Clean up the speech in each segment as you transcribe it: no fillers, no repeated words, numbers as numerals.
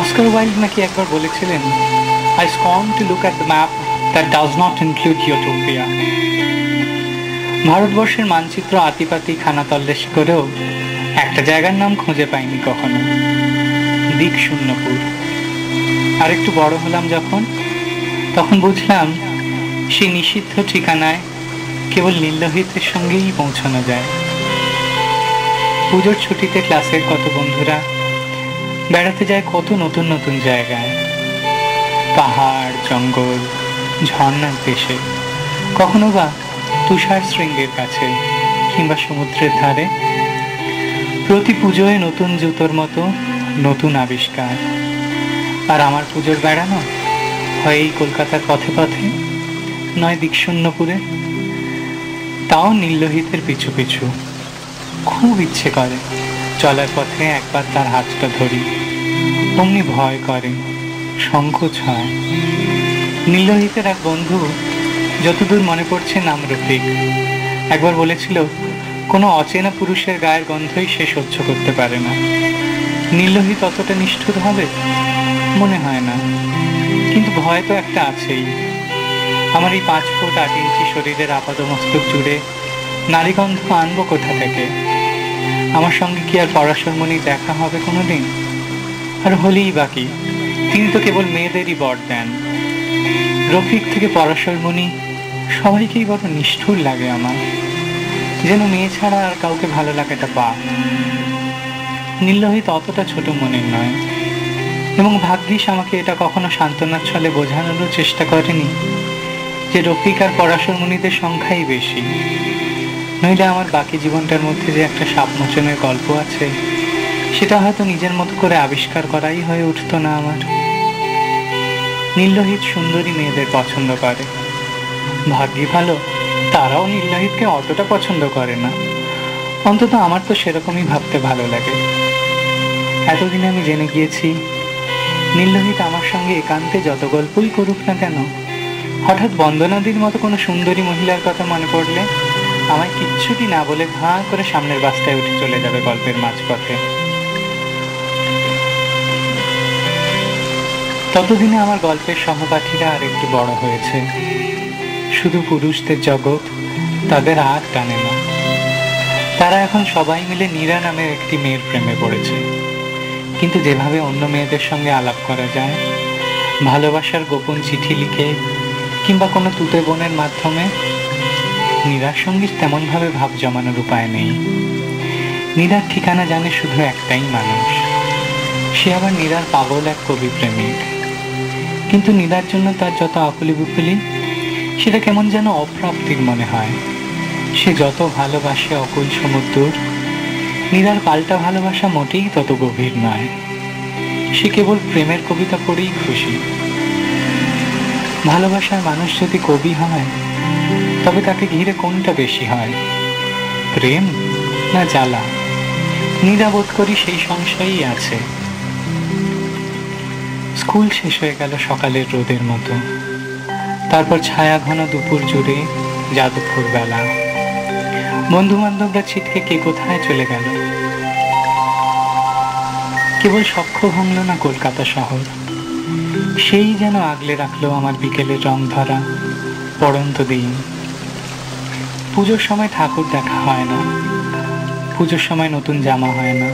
Oscar Wilde নাকি একবার বলেছিলেন, I scorn to look at the map that does not include Utopia. ভারতবর্ষের মানচিত্র আতিপাতি খানা তল্লাশি করেও একটা জায়গার নাম খুঁজে পাইনি কখনো, দিক শূন্যপুর। আর একটু বড় হলাম যখন, তখন বুঝলাম সেই নিষিদ্ধ ঠিকানায় কেবল নীললোহিতের সঙ্গেই পৌঁছানো যায়। পুজোর ছুটিতে ক্লাসের কত বন্ধুরা বেড়াতে যায় কত নতুন নতুন জায়গায়, পাহাড়, জঙ্গল, ঝর্ণার দেশে, কখনো বা তুষার শৃঙ্গের কাছে কিংবা সমুদ্রের ধারে। প্রতি পুজোয় নতুন জুতোর মতো নতুন আবিষ্কার। আর আমার পুজোর বেড়ানো হয় এই কলকাতার পথে পথে, নয় দিকশূন্যপুরে, তাও নীললোহিতের পিছু পিছু। খুব ইচ্ছে করে চলার পথে একবার তার হাতটা ধরি, অমনি ভয় করে, সংকোচ হয়। নীললোহিতের এক বন্ধু, যতদূর মনে পড়ছে নাম রফিক, একবার বলেছিল কোনো অচেনা পুরুষের গায়ের গন্ধই সে সহ্য করতে পারে না। নীললোহিত অতটা নিষ্ঠুর হবে মনে হয় না, কিন্তু ভয় তো একটা আছেই। আমার এই 5 ফুট 8 ইঞ্চি শরীরের আপাদমস্তক জুড়ে নারীগন্ধ আনবো কোথা থেকে? আমার সঙ্গে কি আর পরাশরমণি দেখা হবে কোনোদিন? আর হলেই বাকি, তিনি তো কেবল মেয়েদেরই বর দেন। রফিক থেকে পরাশরমণি সবাইকেই বড় নিষ্ঠুর লাগে আমার, যেন মেয়ে ছাড়া আর কাউকে ভালো লাগাটা পাপ। নীললোহিত অতটা ছোট মনের নয়, এবং ভাগ্যিস আমাকে এটা কখনো সান্ত্বনার ছলে বোঝানোরও চেষ্টা করেনি যে রফিক আর পরাশরমণিদের সংখ্যাই বেশি। নইলে আমার বাকি জীবনটার মধ্যে যে একটা সাপমোচনের গল্প আছে, সেটা হয়তো নিজের মতো করে আবিষ্কার করাই হয়ে উঠতো না আমার। নীললোহিত সুন্দরী মেয়েদের পছন্দ করে, ভাগ্যি ভালো তারাও নীললোহিতকে অতটা পছন্দ করে না। অন্তত আমার তো সেরকমই ভাবতে ভালো লাগে। এতদিনে আমি জেনে গিয়েছি, নীললোহিত আমার সঙ্গে একান্তে যত গল্পই করুক না কেন, হঠাৎ বন্দনাদির মতো কোনো সুন্দরী মহিলার কথা মনে পড়লে আমায় কিচ্ছুটি না বলে ঘাঁ করে সামনের বাসটায় উঠে চলে যাবে গল্পের মাঝপথে। ততদিনে আমার গল্পের সহপাঠীরা আর একটু বড় হয়েছে। শুধু পুরুষদের জগৎ তাদের আর টানে না। তারা এখন সবাই মিলে নীরা নামের একটি মেয়ের প্রেমে পড়েছে। কিন্তু যেভাবে অন্য মেয়েদের সঙ্গে আলাপ করা যায়, ভালোবাসার গোপন চিঠি লিখে কিংবা কোনো তুতে বোনের মাধ্যমে, নীরার সঙ্গে তেমনভাবে ভাব জমানোর উপায় নেই। নীরার ঠিকানা জানে শুধু একটাই মানুষ, সে আবার নীরার পাগল এক কবি প্রেমিক। কিন্তু নীরার জন্য তার যত আকুলি বিকুলি, সেটা কেমন যেন অপ্রাপ্তির মনে হয়। সে যত ভালোবাসে অকুল সমুদ্র, নীরার পাল্টা ভালোবাসা মোটেই তত গভীর নয়। সে কেবল প্রেমের কবিতা পড়েই খুশি। ভালোবাসার মানুষ যদি কবি হয়, তবে তাকে ঘিরে কোনটা বেশি হয়, প্রেম না জ্বালা? নীরা বোধ করি সেই সংশয়ই আছে। স্কুল শেষ হয়ে গেল সকালের রোদের মতো। তারপর ছায়া ঘন দুপুর জুড়ে যাদবপুর বেলা। বন্ধু বান্ধবরা ছিটকে কে কোথায় চলে গেল। কেবল সখ্য ভাঙল না কলকাতা শহর, সেই যেন আগলে রাখলো আমার বিকেলের রং ধরা পড়ন্ত দিন। পুজোর সময় ঠাকুর দেখা হয় না, পুজোর সময় নতুন জামা হয় না,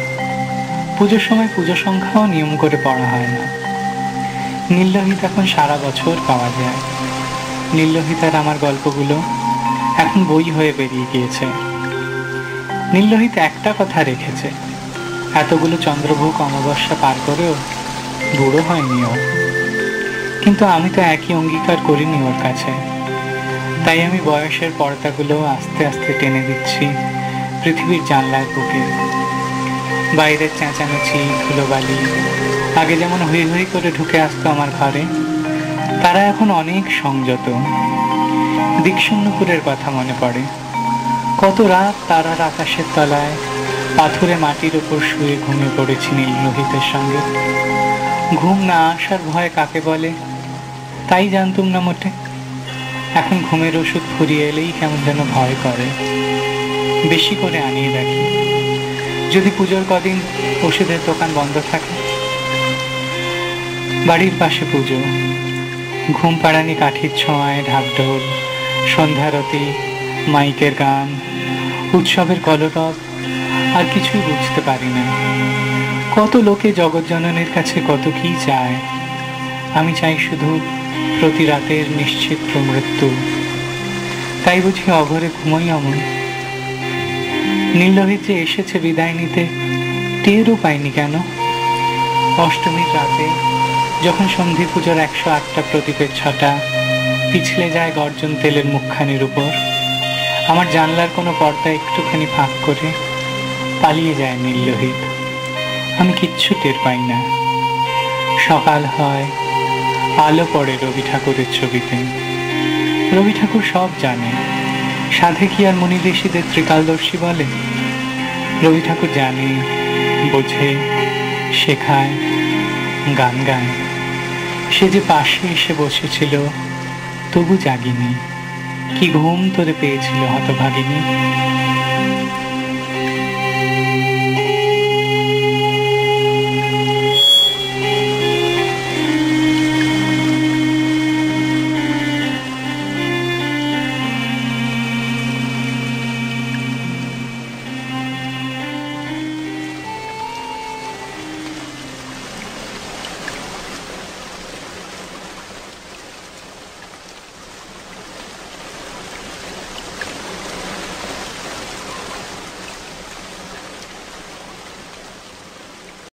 পুজোর সময় পুজো সংখ্যাও নিয়ম করে পড়া হয় না। নীললোহিত এখন সারা বছর পাওয়া যায়। নীললোহিত আর আমার গল্পগুলো এখন বই হয়ে বেরিয়ে গিয়েছে। নীললোহিত একটা কথা রেখেছে, এতগুলো চন্দ্রভোগ অমাবস্যা পার করেও বুড়ো হয়নি ও। কিন্তু আমি তো একই অঙ্গীকার করিনি ওর কাছে। তাই আমি বয়সের পর্দাগুলো আস্তে আস্তে টেনে দিচ্ছি পৃথিবীর জানলার বুকে। বাইরের চেঁচামেচি, ধুলোবালি আগে যেমন হুই হুই করে ঢুকে আসতো আমার ঘরে, তারা এখন অনেক সংযত। দিকশূন্যপুরের কথা মনে পড়ে। কত রাত তারার আকাশের তলায় পাথুরে মাটির উপর শুয়ে ঘুমিয়ে পড়েছি নীললোহিতের সঙ্গে। ঘুম না আসার ভয় কাকে বলে তাই জানতুম না মোটে। এখন ঘুমের ওষুধ ফুরিয়ে এলেই কেমন যেন ভয় করে। বেশি করে আনিয়ে রাখি, যদি পুজোর কদিন ওষুধের দোকান বন্ধ থাকে। বাড়ির পাশে পুজো, ঘুম পাড়ানি কাঠির ছোঁয়ায় ঢাকঢোল, সন্ধ্যারতি, মাইকের গান, উৎসবের কলরব, আর কিছুই বুঝতে পারি না। কত লোকে জগৎজননীর কাছে কত কি চায়। আমি চাই শুধু প্রতি রাতের নিশ্চিত মৃত্যু। তাই বুঝি অঘরে ঘুমোই অমন। নীললোহিত যে এসেছে বিদায় নিতে, টেরও পাইনি কেন। অষ্টমীর রাতে যখন সন্ধি পুজোর 108টা প্রদীপের ছটা পিছলে যায় গর্জন তেলের মুখখানির উপর, আমার জানলার কোনো পর্দা একটুখানি ফাঁক করে পালিয়ে যায় নীললোহিত। আমি কিচ্ছু টের পাই না। সকাল হয়, আলো পড়ে রবি ঠাকুরের ছবিতে। রবি ঠাকুর সব জানে। সাধে কি আর মণিদেশীদের ত্রিকালদর্শী বলে? রবি ঠাকুর জানে, বোঝে, শেখায়, গান গায়। সে যে পাশে এসে বসেছিল, তবু জাগিনি। কি ঘুম তোরে পেয়েছিল হতভাগিনী।